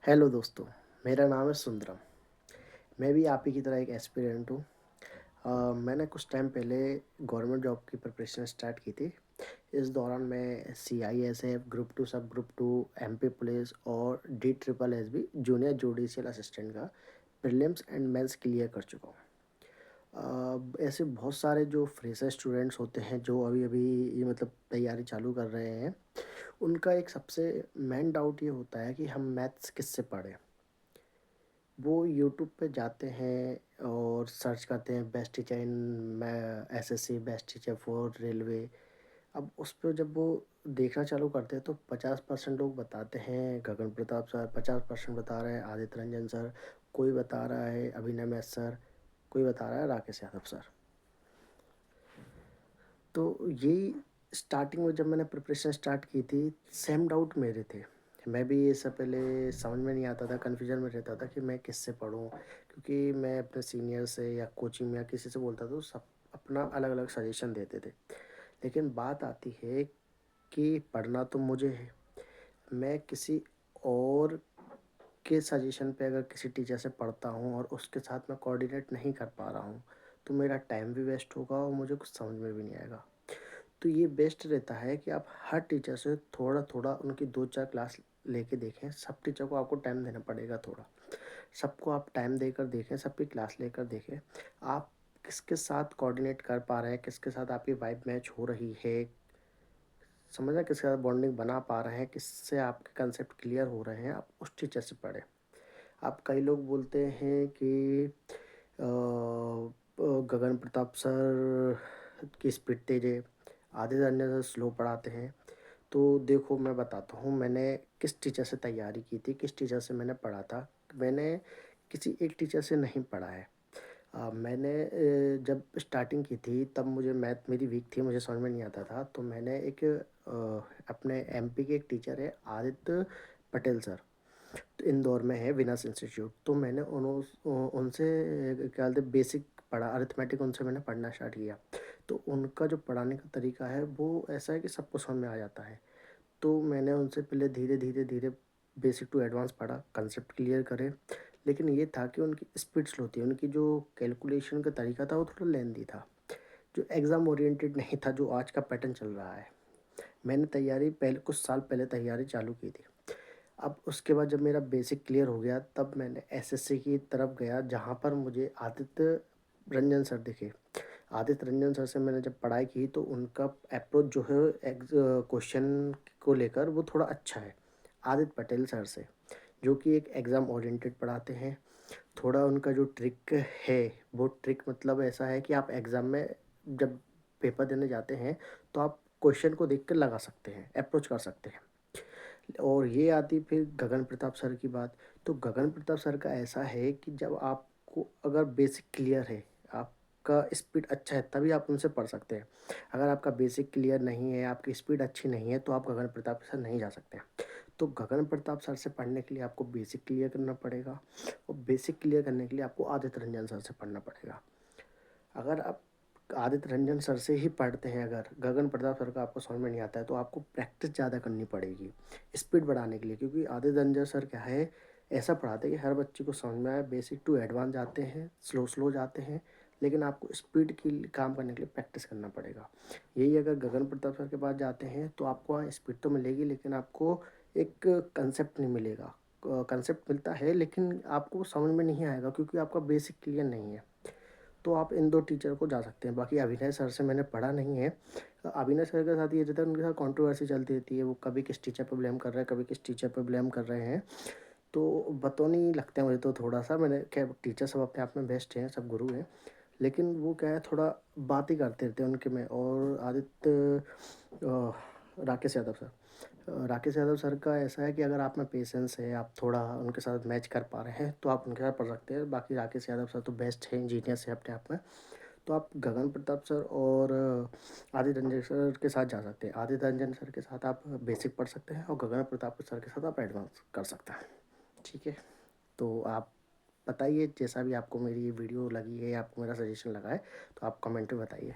Hello दोस्तों, मेरा नाम है सुंदरम। मैं भी आप ही की तरह एक एस्पिरेंट हूँ। मैंने कुछ टाइम पहले गवर्नमेंट जॉब की प्रिपरेशन स्टार्ट की थी। इस दौरान मैं CISF, ग्रुप 2 सब ग्रुप 2, MP पुलिस और DSSS जूनियर जुडिशियल असिस्टेंट का प्रीलिम्स एंड मेंस क्लियर कर चुका हूँ। ऐसे बहुत सारे जो फ्रेशर स्टूडेंट्स होते हैं जो अभी-अभी ये मतलब तैयारी चालू कर रहे हैं, उनका एक सबसे मेन डाउट ये होता है कि हम मैथ्स किससे पढ़ें? वो यूट्यूब पे जाते हैं और सर्च करते हैं best teacher in SSC, best teacher for railway. अब उस पे जब वो देखना चालू करते हैं तो 50% लोग बताते हैं गगन प्रताप सर, 50% बता रहे हैं आदित्य रंजन सर, कोई बता रहा है अभिनय मैथ सर, कोई बता रहा है राकेश यादव सर। तो यही स्टार्टिंग में जब मैंने प्रिपरेशन स्टार्ट की थी, सेम डाउट मेरे थे। मैं भी ये सब पहले समझ में नहीं आता था, कन्फ्यूजन में रहता था कि मैं किससे पढूँ, क्योंकि मैं अपने सीनियर से या कोचिंग में या किसी से बोलता था तो सब अपना अलग-अलग सजेशन देते थे। लेकिन बात आती है कि पढ़ना तो मुझे है, मैं किसी और के सजेशन पे अगर किसी टीचर से पढ़ता हूँ और उसके साथ मैं कोऑर्डिनेट नहीं कर पा रहा हूँ, तो मेरा टाइम भी वेस्ट होगा और मुझे कुछ समझ में भी नहीं आएगा। तो ये बेस्ट रहता है कि आप हर टीचर से थोड़ा-थोड़ा उनकी 2-4 क्लास लेके देखें। सब टीचर को आपको टाइम देना पड़ेगा थोड़ा। सबको आप टाइम देकर देखें, सबकी क्लास लेकर देखें। आप किसके साथ कोऑर्डिनेट कर पा रहे हैं, किसके साथ आपकी वाइब मैच हो रही है, समझ रहे हैं किसके साथ बॉन्डिंग बना पा रहे हैं, किससे आपके कंसेप्ट क्लियर हो रहे हैं, आप उस टीचर से पढ़ें। अब कई लोग बोलते हैं कि गगन प्रताप सर की स्पीड तेज़ है, आदित्य रंजन सर स्लो पढ़ाते हैं। तो देखो मैं बताता हूँ मैंने किस टीचर से तैयारी की थी, किस टीचर से मैंने पढ़ा था। मैंने किसी एक टीचर से नहीं पढ़ा है। मैंने जब स्टार्टिंग की थी तब मुझे मैथ मेरी वीक थी, मुझे समझ में नहीं आता था। तो मैंने एक अपने MP के एक टीचर है आदित्य पटेल सर, तो इंदौर में है विनस इंस्टीट्यूट। तो मैंने उनसे क्या बोलते हैं बेसिक पढ़ा, अरिथमेटिक उनसे मैंने पढ़ना स्टार्ट किया। तो उनका जो पढ़ाने का तरीका है वो ऐसा है कि सबको समझ में आ जाता है। तो मैंने उनसे पहले धीरे-धीरे बेसिक टू एडवांस पढ़ा, कंसेप्ट क्लियर करे। लेकिन ये था कि उनकी स्पीड स्लो थी, उनकी जो कैलकुलेशन का तरीका था वो थोड़ा लेंदी था, जो एग्ज़ाम ओरिएंटेड नहीं था, जो आज का पैटर्न चल रहा है। मैंने तैयारी पहले कुछ साल पहले तैयारी चालू की थी। अब उसके बाद जब मेरा बेसिक क्लियर हो गया तब मैंने SSC की तरफ गया जहाँ पर मुझे आदित्य रंजन सर दिखे। आदित्य रंजन सर से मैंने जब पढ़ाई की तो उनका अप्रोच जो है क्वेश्चन को लेकर वो थोड़ा अच्छा है। आदित्य पटेल सर से, जो कि एक एग्ज़ाम ओरिएंटेड पढ़ाते हैं। थोड़ा उनका जो ट्रिक है, वो ट्रिक मतलब ऐसा है कि आप एग्ज़ाम में जब पेपर देने जाते हैं तो आप क्वेश्चन को देख कर लगा सकते हैं, अप्रोच कर सकते हैं। और ये आती फिर गगन प्रताप सर की बात। तो गगन प्रताप सर का ऐसा है कि जब आपको अगर बेसिक क्लियर है, आपका स्पीड अच्छा है, तभी आप उनसे पढ़ सकते हैं। अगर आपका बेसिक क्लियर नहीं है, आपकी स्पीड अच्छी नहीं है, तो आप गगन प्रताप सर नहीं जा सकते। तो गगन प्रताप सर से पढ़ने के लिए आपको बेसिक क्लियर करना पड़ेगा और बेसिक क्लियर करने के लिए आपको आदित्य रंजन सर से पढ़ना पड़ेगा। अगर आप आदित्य रंजन सर से ही पढ़ते हैं, अगर गगन प्रताप सर का आपको समझ में नहीं आता है तो आपको प्रैक्टिस ज़्यादा करनी पड़ेगी स्पीड बढ़ाने के लिए, क्योंकि आदित्य रंजन सर क्या है, ऐसा पढ़ाते हैं कि हर बच्चे को समझ में आए, बेसिक टू एडवांस जाते हैं, स्लो स्लो जाते हैं, लेकिन आपको स्पीड की काम करने के लिए प्रैक्टिस करना पड़ेगा। यही अगर गगन प्रताप सर के पास जाते हैं तो आपको वहाँ स्पीड तो मिलेगी लेकिन आपको एक कंसेप्ट नहीं मिलेगा। कंसेप्ट मिलता है लेकिन आपको समझ में नहीं आएगा क्योंकि आपका बेसिक क्लियर नहीं है। तो आप इन 2 टीचर को जा सकते हैं। बाकी अभिनय सर से मैंने पढ़ा नहीं है। अभिनय सर के साथ ये रहता है उनके साथ कंट्रोवर्सी चलती रहती है। वो कभी किस टीचर पे ब्लेम कर रहे हैं, कभी किस टीचर पे ब्लेम कर रहे हैं। तो बतौनी लगता है मुझे तो थोड़ा-सा। मैंने खैर टीचर सब अपने आप में बेस्ट हैं, सब गुरु हैं। लेकिन वो क्या है थोड़ा बात ही करते रहते हैं उनके में। और आदित्य राकेश यादव सर। राकेश यादव सर का ऐसा है कि अगर आप में पेशेंस है, आप थोड़ा उनके साथ मैच कर पा रहे हैं, तो आप उनके साथ पढ़ सकते हैं। बाकी राकेश यादव सर तो बेस्ट हैं, जीनियस है अपने आप में। तो आप गगन प्रताप सर और आदित्य रंजन सर के साथ जा सकते हैं। आदित्य रंजन सर के साथ आप बेसिक पढ़ सकते हैं और गगन प्रताप सर के साथ आप एडवांस कर सकते हैं। ठीक है? तो आप बताइए जैसा भी आपको मेरी ये वीडियो लगी है या आपको मेरा सजेशन लगा है, तो आप कमेंट में बताइए।